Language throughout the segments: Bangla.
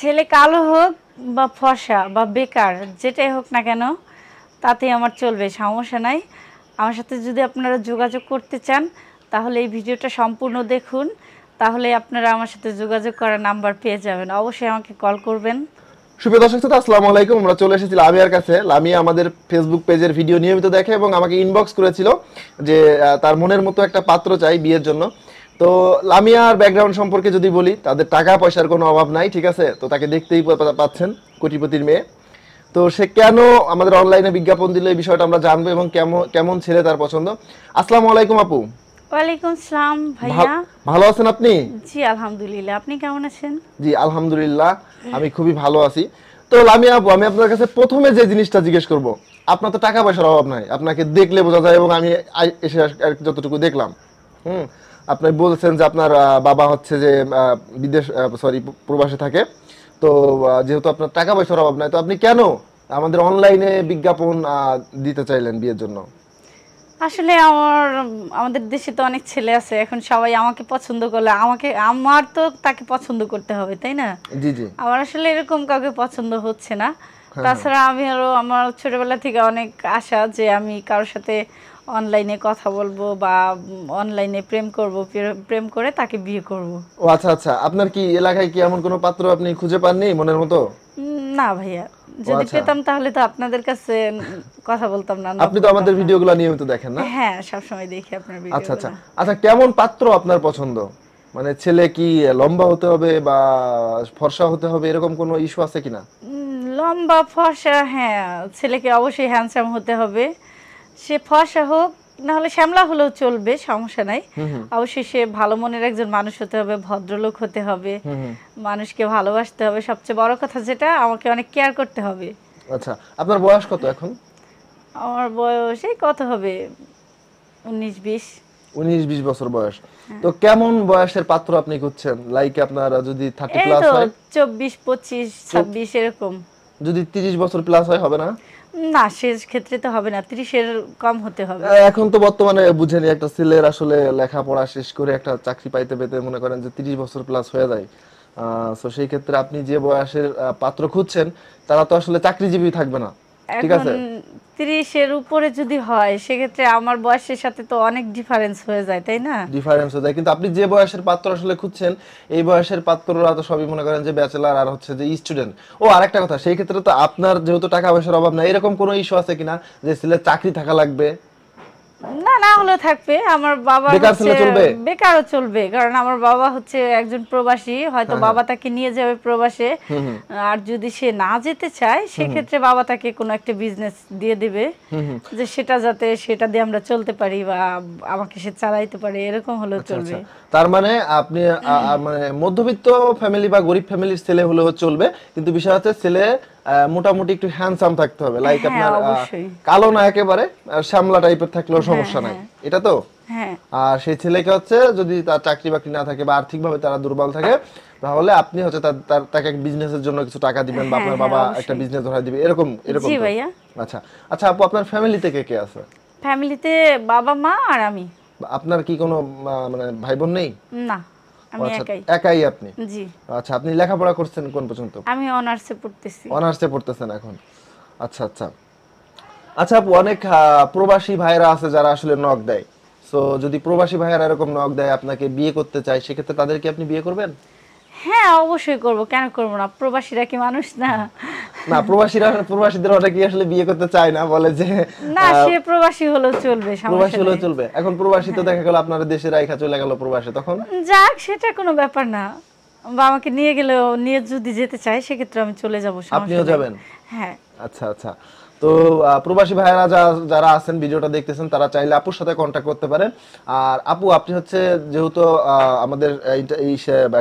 ছেলে কালো হোক বা ফর্সা বা বেকার যেটাই হোক না কেন তাতেই আমার চলবে, সমস্যা নাই। আমার সাথে যদি আপনারা যোগাযোগ করতে চান তাহলে এই ভিডিওটা সম্পূর্ণ দেখুন, তাহলে আপনারা আমার সাথে যোগাযোগ করার নাম্বার পেয়ে যাবেন। অবশ্যই আমাকে কল করবেন। সুপ্রিয় দর্শক শ্রোতা, আসসালামু আলাইকুম। আমরা চলে এসেছি লামিয়ার কাছে। লামিয়া আমাদের ফেসবুক পেজের ভিডিও নিয়মিত দেখে এবং আমাকে ইনবক্স করেছিল যে তার মনের মতো একটা পাত্র চাই বিয়ের জন্য। তো লামিয়ার ব্যাকগ্রাউন্ড সম্পর্কে যদি বলি, তাদের টাকা পয়সার কোনো অভাব নাই, ঠিক আছে? তো তাকে দেখতেই পাচ্ছেন, কোটিপতির মেয়ে। তো সে কেন আমাদের অনলাইনে বিজ্ঞাপন দিল এই বিষয়টা আমরা জানবো এবং কেমন ছেলে তার পছন্দ। আসসালামু আলাইকুম আপু। ওয়ালাইকুম সালাম ভাইয়া। ভালো আছেন আপনি? জি আলহামদুলিল্লাহ, আপনি কেমন আছেন? জি আলহামদুলিল্লাহ, আমি খুবই ভালো আছি। তো লামিয়া আপু, আমি আপনার কাছে প্রথমে যে জিনিসটা জিজ্ঞেস করব, আপনার তো টাকা পয়সার অভাব নাই, আপনাকে দেখলে বোঝা যায় এবং আমি এসে যতটুকু দেখলাম, আপনি বলছেন যে আপনার বাবা হচ্ছে যে বিদেশ প্রবাসে থাকে। তো যেহেতু আপনার টাকা পয়সার অভাব নাই, তো আপনি কেন আমাদের অনলাইনে বিজ্ঞাপন দিতে চাইলেন বিয়ের জন্য? আসলে আমাদের দেশে তো অনেক ছেলে আছে, এখন সবাই আমাকে পছন্দ করলে আমার তো তাকে পছন্দ করতে হবে, তাই না? জি জি। আমার আসলে এরকম কাউকে পছন্দ হচ্ছে না। তাছাড়া আমি আরো আমার ছোটবেলা থেকে অনেক আশা যে আমি কারোর সাথে অনলাইনে কথা বলবো বা অনলাইনে প্রেম করব, প্রেম করে তাকে বিয়ে করব। ও আচ্ছা আচ্ছা, আপনার কি এলাকায় কি এমন কোনো পাত্র আপনি খুঁজে পাননি মনের মতো? না ভাইয়া, যদি আচ্ছা। পেতাম তাহলে তো আপনাদের কাছে কথা বলতাম না, আপনি তো আমাদের ভিডিওগুলো নিয়মিত দেখেন না? হ্যাঁ, সব সময় দেখি আপনার আচ্ছা আচ্ছা ভিডিওগুলো। আচ্ছা, কেমন পাত্র আপনার পছন্দ? মানে ছেলে কি লম্বা হতে হবে বা ফর্সা হতে হবে, এরকম কোনো ইস্যু আছে কিনা? লম্বা ফর্সা, হ্যাঁ, ছেলেকে অবশ্যই হ্যান্ডসাম হতে হবে। সে ফর্সা হোক, না হলে শ্যামলা হলেও চলবে, সমস্যা নাই। অবশ্যই সে ভালো মনের একজন মানুষ হতে হবে, ভদ্রলোক হতে হবে, মানুষকে ভালোবাসতে হবে, সবচেয়ে বড় কথা যেটা, আমাকে অনেক কেয়ার করতে হবে। আচ্ছা, আপনার বয়স কত এখন? আমার বয়স এই কত হবে, 19-20। 19-20 বছর বয়স। তো কেমন বয়সের পাত্র আপনি খুঁজছেন? লাইক আপনার যদি 30 এই প্লাস তো হয়? 24, 25, 26 এরকম। যদি 30 বছর প্লাস হয়, হবে না? না, সে ক্ষেত্রে তো হবে না, 30-এর কম হতে হবে। এখন তো বর্তমানে বুঝেনি, একটা ছেলের আসলে লেখাপড়া শেষ করে একটা চাকরি পাইতে পেতে মনে করেন যে 30 বছর প্লাস হয়ে যায়। তো সেই ক্ষেত্রে আপনি যে বয়সের পাত্র খুঁজছেন, তারা তো আসলে চাকরিজীবী থাকবে না, ঠিক এখন আছে? 30-এর উপরে যদি হয় সেক্ষেত্রে আমার বয়সের সাথে তো অনেক ডিফারেন্স হয়ে যায়, তাই না? ডিফারেন্স হয়ে যায়, কিন্তু আপনি যে বয়সের পাত্র আসলে খুঁজছেন, এই বয়সের পাত্ররা তো সবই মনে করেন যে ব্যাচেলার আর হচ্ছে যে স্টুডেন্ট। ও আরেকটা কথা, সেই ক্ষেত্রে তো আপনার যেহেতু টাকা পয়সার অভাব নাই, এরকম কোনো ইস্যু আছে কিনা যে ছেলের চাকরি থাকা লাগবে? না, না হলেও থাকবে। আমার বাবা বেকার হচ্ছে ছেলে চলবে? বেকারও চলবে, কারণ আমার বাবা হচ্ছে একজন প্রবাসী, হয়তো বাবা তাকে নিয়ে যাবে প্রবাসে। আর যদি সে না যেতে চায় সেক্ষেত্রে বাবা তাকে কোনো একটা বিজনেস দিয়ে দিবে, যে সেটা দিয়ে আমরা চলতে পারি বা আমাকে সে চালাইতে পারে, এরকম হলেও চলবে। তার মানে আপনি মানে মধ্যবিত্ত ফ্যামিলি বা গরিব ফ্যামিলির ছেলে হলেও চলবে, কিন্তু বিষয় হচ্ছে ছেলে মোটামুটি একটু হ্যান্ডসাম থাকতে হবে, লাইক হ্যাঁ, আপনার অবশ্যই। কালো না একেবারে, শ্যামলা টাইপের থাকলেও সমস্যা নাই, এটা তো? হ্যাঁ, আর সেই ছেলেকে হচ্ছে যদি তার চাকরি বাকরি না থাকে বা আর্থিকভাবে তারা দুর্বল থাকে, তাহলে আপনি হচ্ছে তাকে বিজনেসের জন্য কিছু টাকা দিবেন বা আপনার বাবা একটা বিজনেস ধরাই দিবে, এরকম এরকম জি তো? ভাইয়া। আচ্ছা আচ্ছা আপু, আপনার ফ্যামিলিতে কে কে আছে? ফ্যামিলিতে বাবা মা আর আমি। আপনার কি কোনো মানে ভাই বোন নেই? না, আমি আচ্ছা, একাই। একাই আপনি? জি, আচ্ছা, আপনি লেখাপড়া করছেন কোন পর্যন্ত? আমি অনার্সে পড়তেছি। অনার্সে পড়তেছেন এখন? আচ্ছা আচ্ছা আচ্ছা আপু, অনেক প্রবাসী ভাইরা আছে যারা আসলে নক দেয়। সো যদি প্রবাসী ভাইরা এরকম নক দেয়, আপনাকে বিয়ে করতে চায়, সেক্ষেত্রে তাদেরকে আপনি বিয়ে করবেন? হ্যাঁ, অবশ্যই করব, কেন করব না? প্রবাসীরা কি মানুষ না? না, প্রবাসীদের অনেকে আসলে বিয়ে করতে চায় না, বলে যে না, সে প্রবাসী হলেও চলবে, প্রবাসী সমস্যা হলেও নেই। চলবে। এখন প্রবাসী তো দেখা গেল আপনার দেশে রাইখা চলে গেল প্রবাসে, তখন? যাক, সেটা কোনো ব্যাপার না। বা আমাকে নিয়ে যদি যেতে চায় সেক্ষেত্রে আমি চলে যাব, সমস্যা আপনিও নেই। যাবেন? হ্যাঁ। আচ্ছা আচ্ছা। তো প্রবাসী ভাইয়েরা যারা আছেন ভিডিওটা দেখতেছেন, তারা চাইলে আপুর সাথে কন্ট্যাক্ট করতে পারেন। আর আপু, আপনি হচ্ছে যেহেতু আমাদের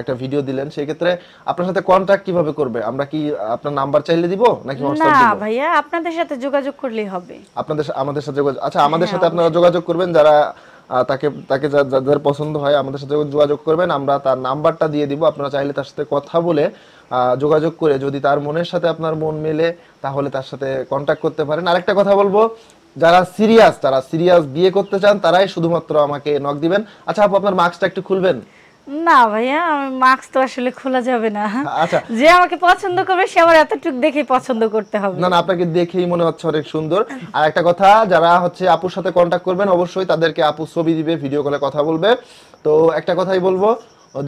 একটা ভিডিও দিলেন, সেই ক্ষেত্রে আপনার সাথে কন্ট্যাক্ট কিভাবে করবে? আমরা কি আপনার নাম্বার চাইলে দিব নাকি হোয়াটসঅ্যাপ না দিব? ভাইয়া, আপনাদের সাথে যোগাযোগ করলেই হবে। আমাদের সাথে আচ্ছা, আমাদের হ্যাঁ, সাথে আপনারা যোগাযোগ করবেন, যারা তাকে তাকে যাদের পছন্দ হয় আমাদের সাথে যোগাযোগ করবেন, আমরা তার নাম্বারটা দিয়ে দিব। আপনারা চাইলে তার সাথে কথা বলে যোগাযোগ করে, যদি তার মনের সাথে আপনার মন মেলে, তাহলে তার সাথে কন্ট্যাক্ট করতে পারেন। আরেকটা কথা বলবো, যারা সিরিয়াস বিয়ে করতে চান, তারাই শুধুমাত্র আমাকে নক দিবেন। আচ্ছা আপু, আপনার মাস্কটা একটু খুলবেন? না ভাইয়া, মাস্ক তো আসলে খোলা যাবে না। আচ্ছা, যে আমাকে পছন্দ করবে সে আমার এতটুকু দেখেই পছন্দ করতে হবে। না না, আপনাকে দেখেই মনে হচ্ছে অনেক সুন্দর। আর একটা কথা, যারা হচ্ছে আপুর সাথে কন্ট্যাক্ট করবেন অবশ্যই তাদেরকে আপু ছবি দিবে, ভিডিও কলে কথা বলবে। তো একটা কথাই বলবো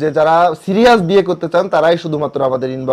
যে যারা সিরিয়াস বিয়ে করতে চান তারাই শুধুমাত্র আমাদের ইনবক্স